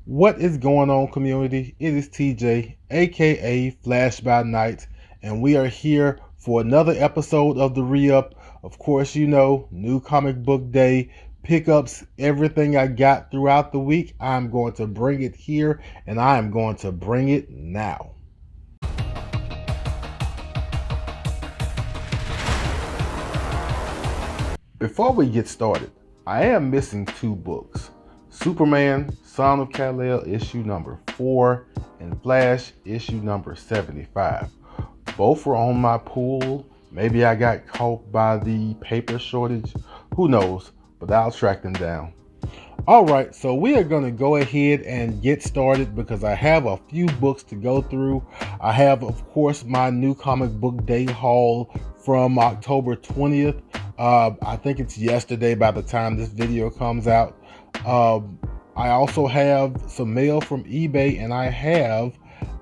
What is going on, community? It is TJ, aka Flash by Night, and we are here for another episode of the Re-Up. Of course, you know, new comic book day, pickups, everything I got throughout the week. I'm going to bring it here, and I am going to bring it now. Before we get started, I am missing two books. Superman, Son of Kal-El, issue number 4, and Flash, issue number 75. Both were on my pool. Maybe I got caught by the paper shortage. Who knows? But I'll track them down. Alright, so we are going to go ahead and get started because I have a few books to go through. I have, of course, my new comic book day haul from October 20th. I think it's yesterday by the time this video comes out. I also have some mail from eBay, and I have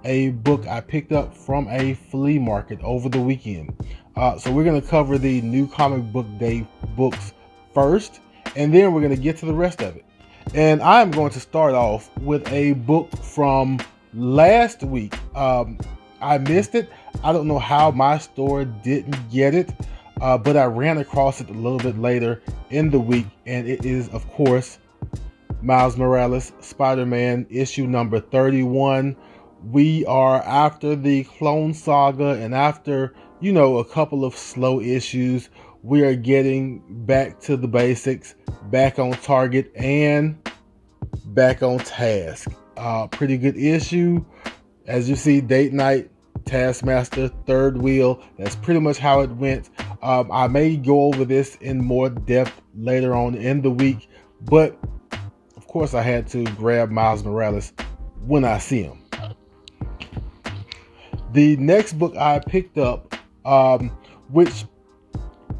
a book I picked up from a flea market over the weekend. So we're going to cover the new comic book day books first, and then we're going to get to the rest of it. And I'm going to start off with a book from last week. I missed it. I don't know how my store didn't get it, but I ran across it a little bit later in the week, and it is, of course, Miles Morales, Spider-Man, issue number 31. We are after the Clone Saga, and after, you know, a couple of slow issues, we are getting back to the basics, back on target, and back on task. Pretty good issue. As you see, date night, Taskmaster, third wheel. That's pretty much how it went. I may go over this in more depth later on in the week, but of course I had to grab Miles Morales when I see him. The next book I picked up, which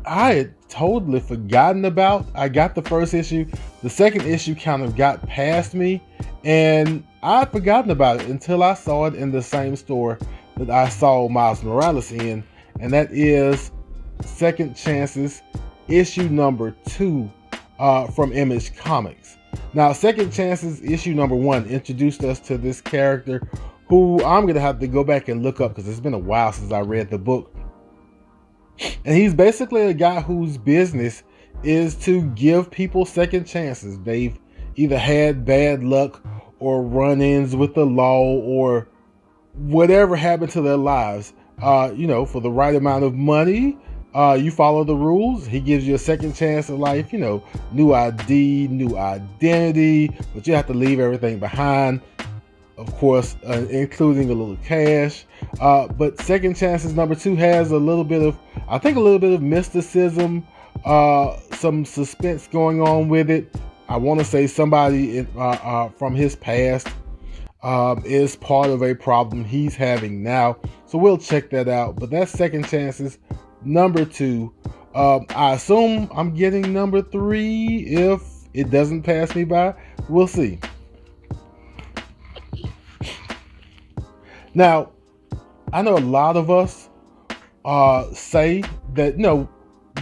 I had totally forgotten about. I got the first issue. The second issue kind of got past me, and I'd forgotten about it until I saw it in the same store that I saw Miles Morales in, and that is Second Chances, issue number 2 from Image Comics. Now, Second Chances, issue number 1, introduced us to this character who I'm going to have to go back and look up because it's been a while since I read the book. And he's basically a guy whose business is to give people second chances. They've either had bad luck or run-ins with the law or whatever happened to their lives. You know, for the right amount of money, you follow the rules, he gives you a second chance in life, you know, new ID, new identity, but you have to leave everything behind, of course, including a little cash. But Second Chances number 2 has a little bit of, I think, a little bit of mysticism, some suspense going on with it. I want to say somebody from his past is part of a problem he's having now. So we'll check that out. But that's Second Chances number 2. I assume I'm getting number 3 if it doesn't pass me by. We'll see. Now, I know a lot of us say that, you know,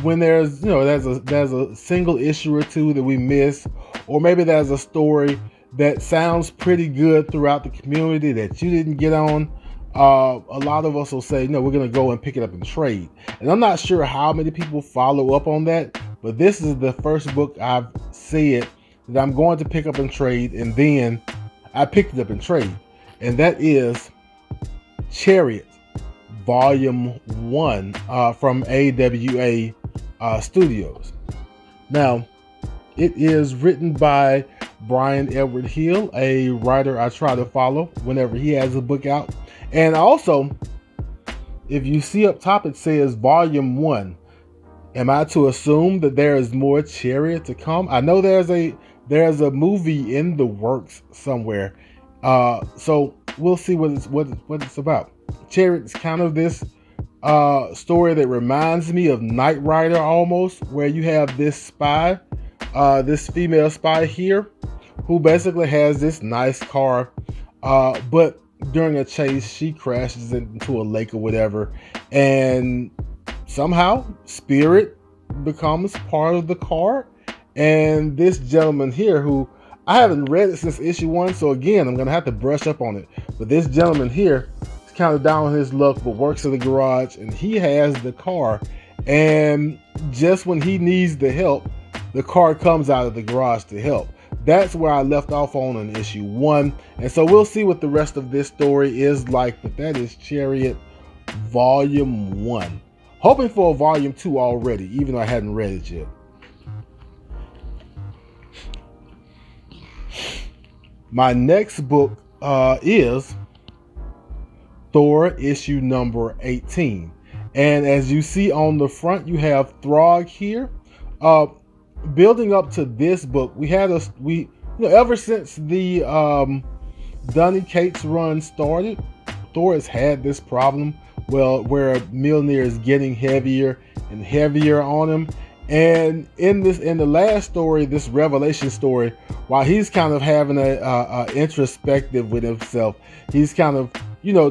when there's, you know, there's a single issue or two that we miss, or maybe there's a story that sounds pretty good throughout the community that you didn't get on. A lot of us will say, no, we're going to go and pick it up and trade. And I'm not sure how many people follow up on that, but this is the first book I've said that I'm going to pick up and trade, and then I picked it up and trade. And that is Chariot, Volume 1 from AWA Studios. Now, it is written by Brian Edward Hill, a writer I try to follow whenever he has a book out. And also, if you see up top, it says Volume 1. Am I to assume that there is more Chariot to come? I know there's a movie in the works somewhere. So we'll see what it's about. Chariot is kind of this story that reminds me of Knight Rider almost, where you have this spy, this female spy here, who basically has this nice car, but during a chase, she crashes into a lake or whatever, and somehow Spirit becomes part of the car. And this gentleman here, who I haven't read it since issue 1, so again, I'm gonna have to brush up on it. But this gentleman here is kind of down on his luck, but works in the garage, and he has the car. And just when he needs the help, the car comes out of the garage to help. That's where I left off on in issue 1. And so we'll see what the rest of this story is like, but that is Chariot Volume 1. Hoping for a Volume 2 already, even though I hadn't read it yet. My next book is Thor issue number 18. And as you see on the front, you have Throg here. Building up to this book, ever since the Donny Cates run started, Thor has had this problem where Mjolnir is getting heavier and heavier on him. And in the last story, this Revelation story, while he's kind of having a introspective with himself, he's kind of,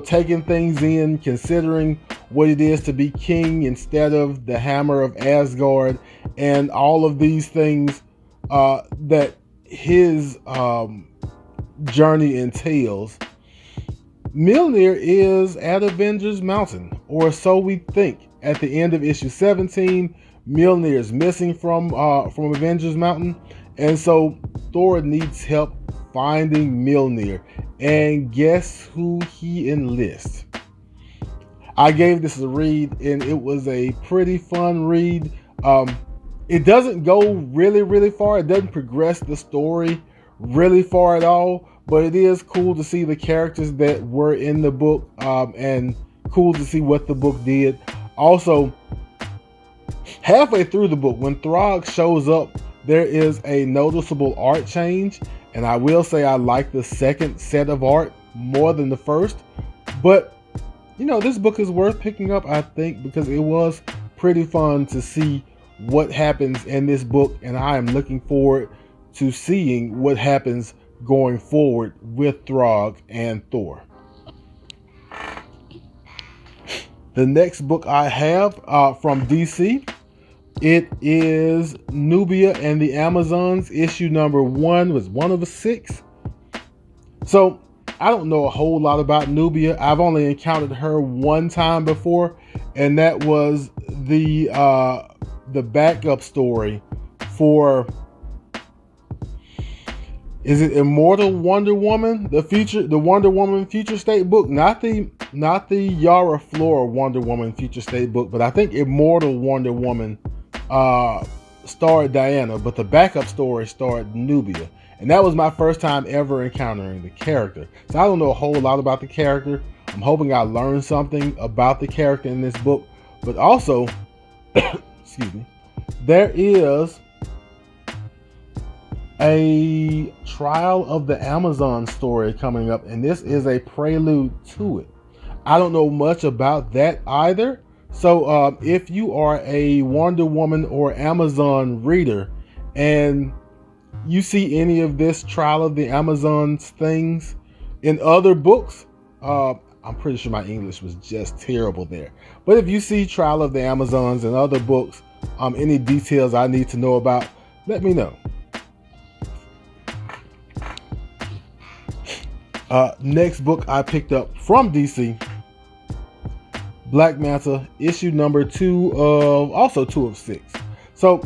taking things in, considering what it is to be king instead of the hammer of Asgard, and all of these things that his journey entails. Mjolnir is at Avengers Mountain, or so we think. At the end of issue 17, Mjolnir is missing from Avengers Mountain, and so Thor needs help finding Mjolnir. And guess who he enlists? I gave this a read, and it was a pretty fun read. It doesn't go really far. It doesn't progress the story really far at all, but it is cool to see the characters that were in the book, and cool to see what the book did. Also, halfway through the book, when Throg shows up, there is a noticeable art change, and I will say I like the second set of art more than the first. But this book is worth picking up, I think, because it was pretty fun to see what happens in this book, and I am looking forward to seeing what happens going forward with Throg and Thor. The next book I have from DC, it is Nubia and the Amazons, issue number 1, was 1 of 6. So I don't know a whole lot about Nubia. I've only encountered her one time before, and that was the backup story for, is it Immortal Wonder Woman? The Wonder Woman Future State book, not the Yara Flora Wonder Woman Future State book, but I think Immortal Wonder Woman starred Diana, but the backup story starred Nubia. And that was my first time ever encountering the character. So I don't know a whole lot about the character. I'm hoping I learn something about the character in this book. But also, excuse me, there is a Trial of the Amazon story coming up, and this is a prelude to it. I don't know much about that either. So if you are a Wonder Woman or Amazon reader and you see any of this Trial of the Amazons things in other books, I'm pretty sure my English was just terrible there. But if you see Trial of the Amazons in other books, any details I need to know about, let me know. Next book I picked up from DC, Black Manta, issue number 2 of 6. So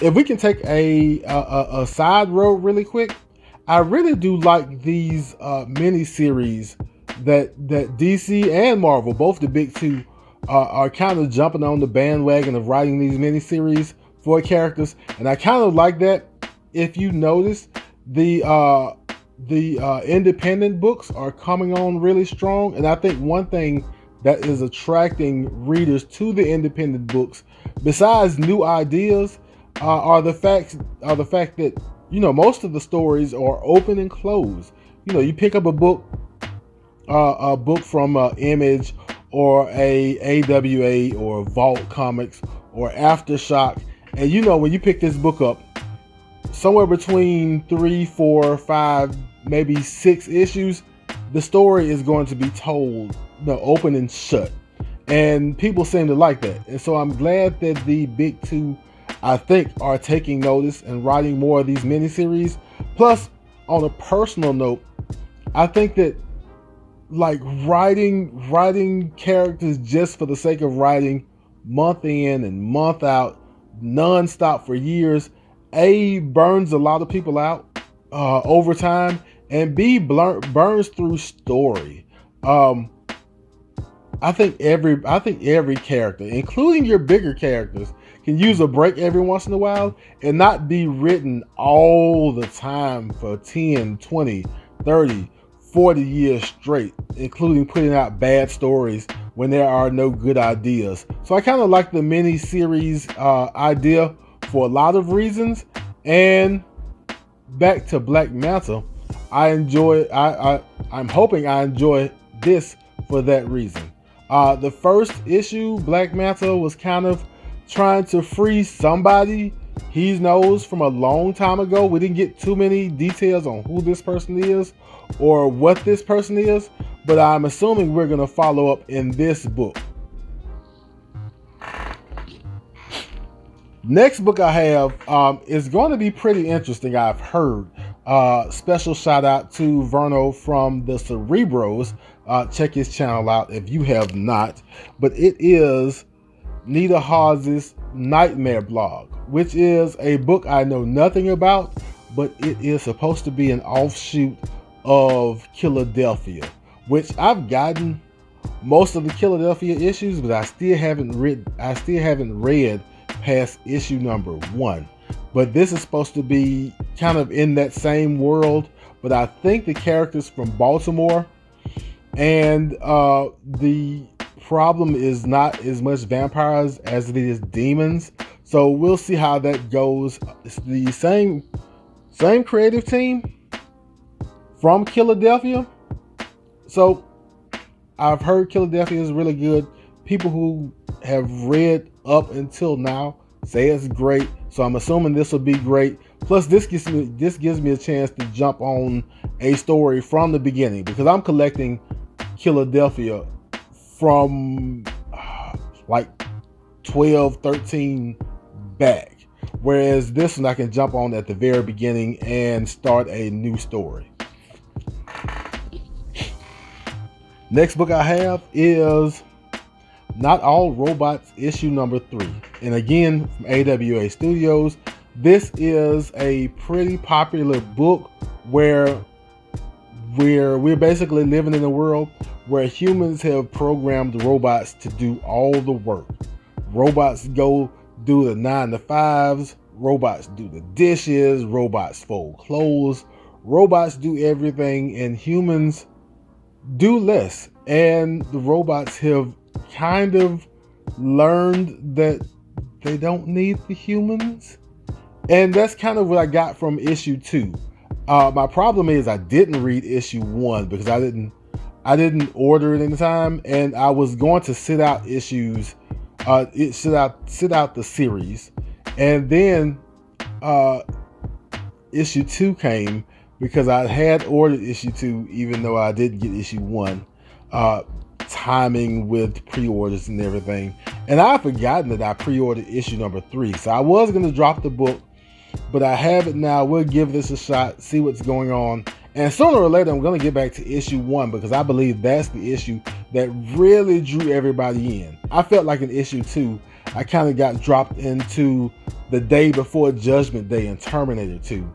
if we can take a side road really quick, I really do like these mini-series that DC and Marvel, both the big two, are kind of jumping on the bandwagon of writing these mini-series for characters. And I kind of like that. If you notice, the independent books are coming on really strong, and I think one thing that is attracting readers to the independent books, besides new ideas, are the fact that most of the stories are open and closed. You pick up a book from Image or a AWA or Vault Comics or Aftershock, and when you pick this book up, somewhere between 3, 4, 5, maybe 6 issues, the story is going to be told, open and shut. And people seem to like that. And so I'm glad that the big two I think are taking notice and writing more of these miniseries. Plus, on a personal note, I think that like writing characters just for the sake of writing month in and month out nonstop for years, A, burns a lot of people out over time, and B, burns through story. I think every character, including your bigger characters, can use a break every once in a while and not be written all the time for 10, 20, 30, 40 years straight, including putting out bad stories when there are no good ideas. So I kind of like the mini-series idea for a lot of reasons. And back to Black Manta, I'm hoping I enjoy this for that reason. The first issue, Black Manta was kind of trying to free somebody he knows from a long time ago. We didn't get too many details on who this person is or what this person is, but I'm assuming we're going to follow up in this book. Next book I have is going to be pretty interesting, I've heard. Special shout out to Verno from the Cerebros. Check his channel out if you have not. But it is Nita Haws' Nightmare blog, which is a book I know nothing about, but it is supposed to be an offshoot of Philadelphia, which I've gotten most of the Philadelphia issues, but I still haven't read past issue number 1. But this is supposed to be kind of in that same world, but I think the characters from Baltimore, and the problem is not as much vampires as it is demons. So we'll see how that goes. It's the same creative team from Philadelphia. So I've heard Philadelphia is really good. People who have read up until now say it's great. So I'm assuming this will be great. Plus, this gives me a chance to jump on a story from the beginning, because I'm collecting Philadelphia from like 12, 13 back. Whereas this one I can jump on at the very beginning and start a new story. Next book I have is Not All Robots, issue number 3. And again, from AWA Studios. This is a pretty popular book where we're basically living in a world where humans have programmed robots to do all the work. Robots go do the 9 to 5s, robots do the dishes, robots fold clothes, robots do everything, and humans do less. And the robots have kind of learned that they don't need the humans. And that's kind of what I got from issue 2. My problem is I didn't read issue 1 because I didn't order it in time, and I was going to sit out issues, sit out the series, and then issue 2 came because I had ordered issue 2 even though I didn't get issue 1. Timing with pre-orders and everything, and I've forgotten that I pre-ordered issue number 3, so I was going to drop the book, but I have it now. We'll give this a shot, see what's going on, and sooner or later I'm going to get back to issue 1 because I believe that's the issue that really drew everybody in. I felt like in issue 2 I kind of got dropped into the day before Judgment Day and Terminator 2.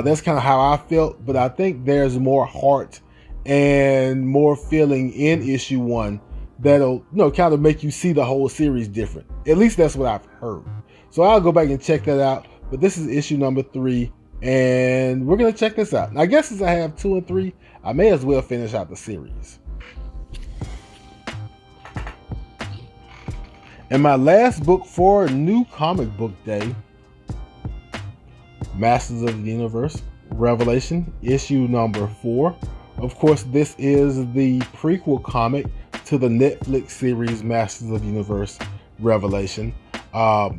That's kind of how I felt, but I think there's more heart and more feeling in issue 1 that'll kind of make you see the whole series different. At least that's what I've heard. So I'll go back and check that out. But this is issue number 3, and we're gonna check this out. And I guess since I have 2 and 3, I may as well finish out the series. And my last book for New Comic Book Day, Masters of the Universe Revelation, issue number 4. Of course, this is the prequel comic to the Netflix series Masters of the Universe Revelation. I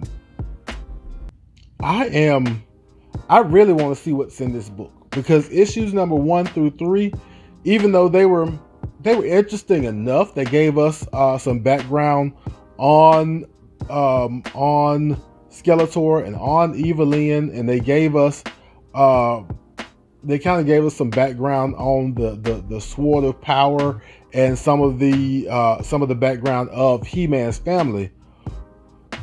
really want to see what's in this book, because issues number 1 through 3, even though they were interesting enough, they gave us some background on Skeletor and on Evelyn, and they gave us they kind of gave us some background on the Sword of Power and some of the background of He-Man's family.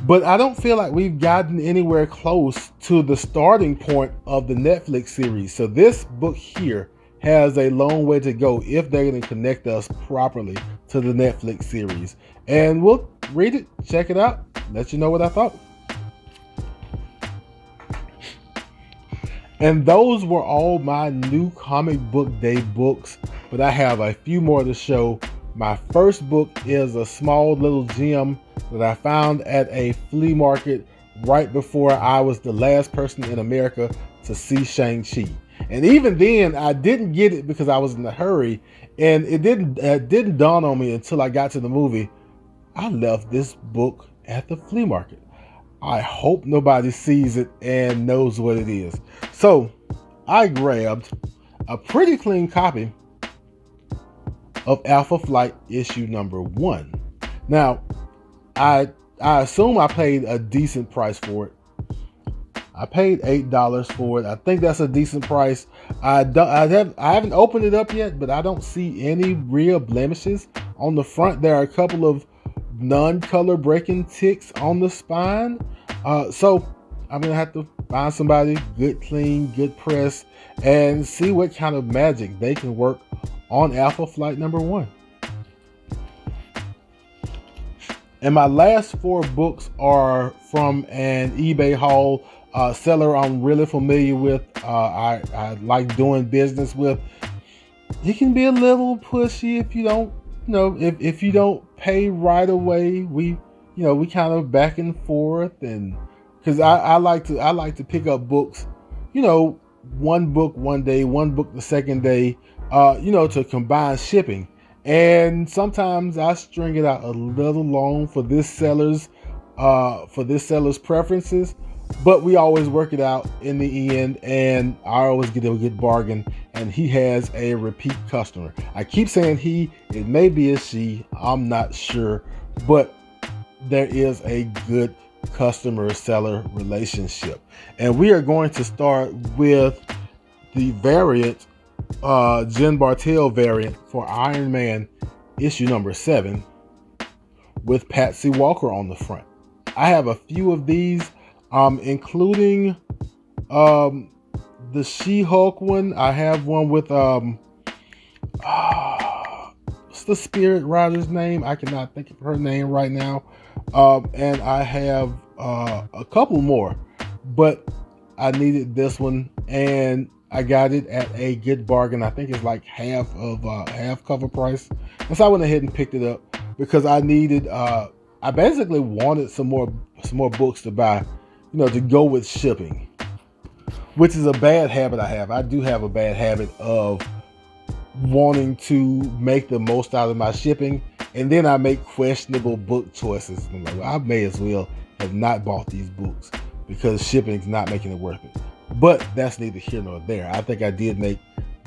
But I don't feel like we've gotten anywhere close to the starting point of the Netflix series. So this book here has a long way to go if they're going to connect us properly to the Netflix series. And we'll read it, check it out, let you know what I thought. And those were all my new comic book day books, but I have a few more to show. My first book is a small little gem that I found at a flea market right before I was the last person in America to see Shang-Chi. And even then, I didn't get it because I was in a hurry, and it didn't dawn on me until I got to the movie. I left this book at the flea market. I hope nobody sees it and knows what it is. So I grabbed a pretty clean copy of Alpha Flight issue number 1. Now, I assume I paid a decent price for it. I paid $8 for it. I think that's a decent price. I haven't opened it up yet, but I don't see any real blemishes. On the front, there are a couple of non-color breaking ticks on the spine. So I'm gonna have to find somebody good, clean, good press, and see what kind of magic they can work on Alpha Flight number 1. And my last 4 books are from an eBay haul, seller I'm really familiar with. I like doing business with. He can be a little pushy if you don't, if you don't pay right away. We kind of back and forth, and because I like to pick up books, one book one day, one book the second day, to combine shipping. And sometimes I string it out a little long for this seller's preferences, but we always work it out in the end, and I always get a good bargain, and he has a repeat customer. I keep saying he, it may be a she, I'm not sure, but there is a good customer-seller relationship. And we are going to start with the variant, Jen Bartel variant for Iron Man issue number 7 with Patsy Walker on the front. I have a few of these, including the She-Hulk one. I have one with what's the Spirit Rider's name? I cannot think of her name right now. And I have a couple more, but I needed this one, and I got it at a good bargain. I think it's like half cover price. And so I went ahead and picked it up because I needed, I basically wanted some more books to buy, to go with shipping, which is a bad habit I have. I do have a bad habit of wanting to make the most out of my shipping, and then I make questionable book choices. I'm like, well, I may as well have not bought these books because shipping is not making it worth it. But that's neither here nor there. I think I did make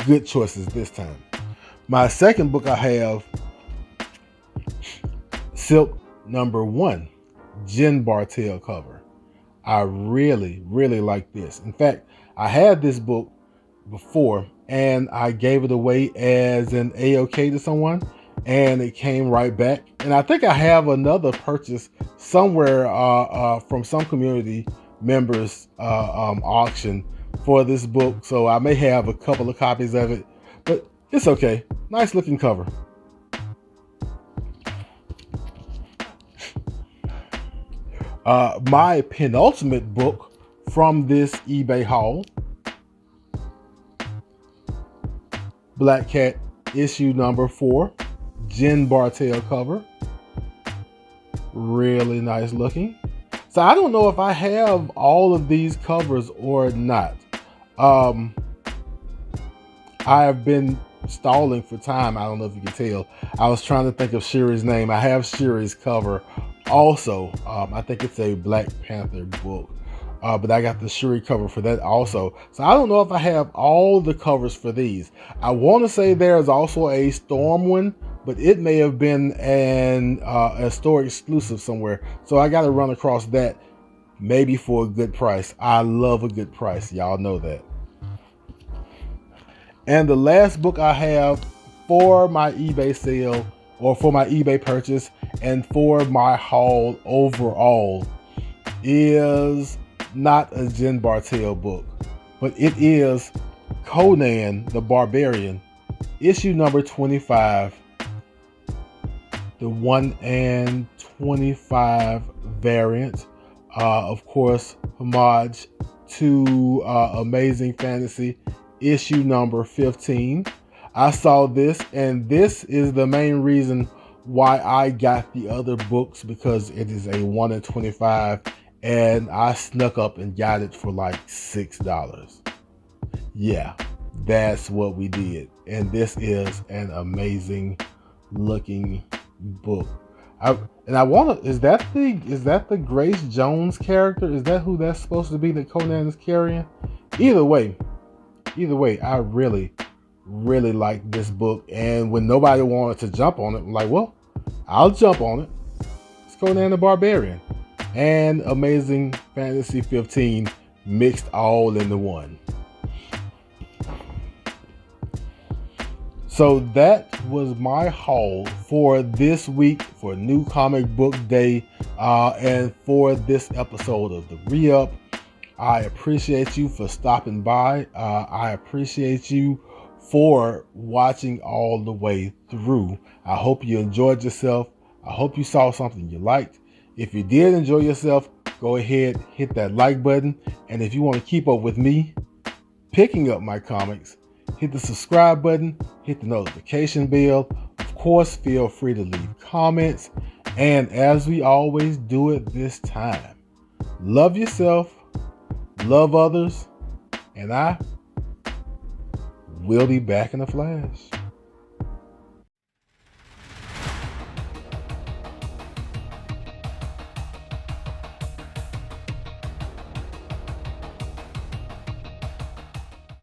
good choices this time. My second book I have, Silk number 1, Jen Bartel cover. I really, really like this. In fact, I had this book before and I gave it away as an A-OK to someone, and it came right back. And I think I have another purchase somewhere from some community members auction for this book, so I may have a couple of copies of it, but it's okay. Nice looking cover. My penultimate book from this eBay haul, Black Cat issue number 4, Jen Bartel cover. Really nice looking. So I don't know if I have all of these covers or not. I have been stalling for time. I don't know if you can tell. I was trying to think of Shuri's name. I have Shuri's cover also. I think it's a Black Panther book. But I got the Shuri cover for that also. So I don't know if I have all the covers for these. I want to say there's also a Storm one, but it may have been a store exclusive somewhere. So I got to run across that. maybe for a good price. I love a good price. Y'all know that. And the last book I have for my eBay sale, or for my eBay purchase, and for my haul overall, is not a Jen Bartel book, but it is Conan the Barbarian, issue number 25, the 1/25 variant. Of course, homage to Amazing Fantasy, issue number 15. I saw this, and this is the main reason why I got the other books, because it is a 1/25, and I snuck up and got it for like $6. Yeah, that's what we did. And this is an amazing looking book. Is that the Grace Jones character? Is that who that's supposed to be that Conan is carrying? Either way, I really like this book. And when nobody wanted to jump on it, I'm like, well, I'll jump on it. It's Conan the Barbarian and Amazing Fantasy 15 mixed all into one. So that was my haul for this week, for New Comic Book Day, and for this episode of the Re-Up. I appreciate you for stopping by. I appreciate you for watching all the way through. I hope you enjoyed yourself. I hope you saw something you liked. If you did enjoy yourself, go ahead, hit that like button. And if you want to keep up with me picking up my comics, hit the subscribe button, hit the notification bell. Of course, feel free to leave comments. And as we always do it this time, love yourself, love others, and I will be back in a flash.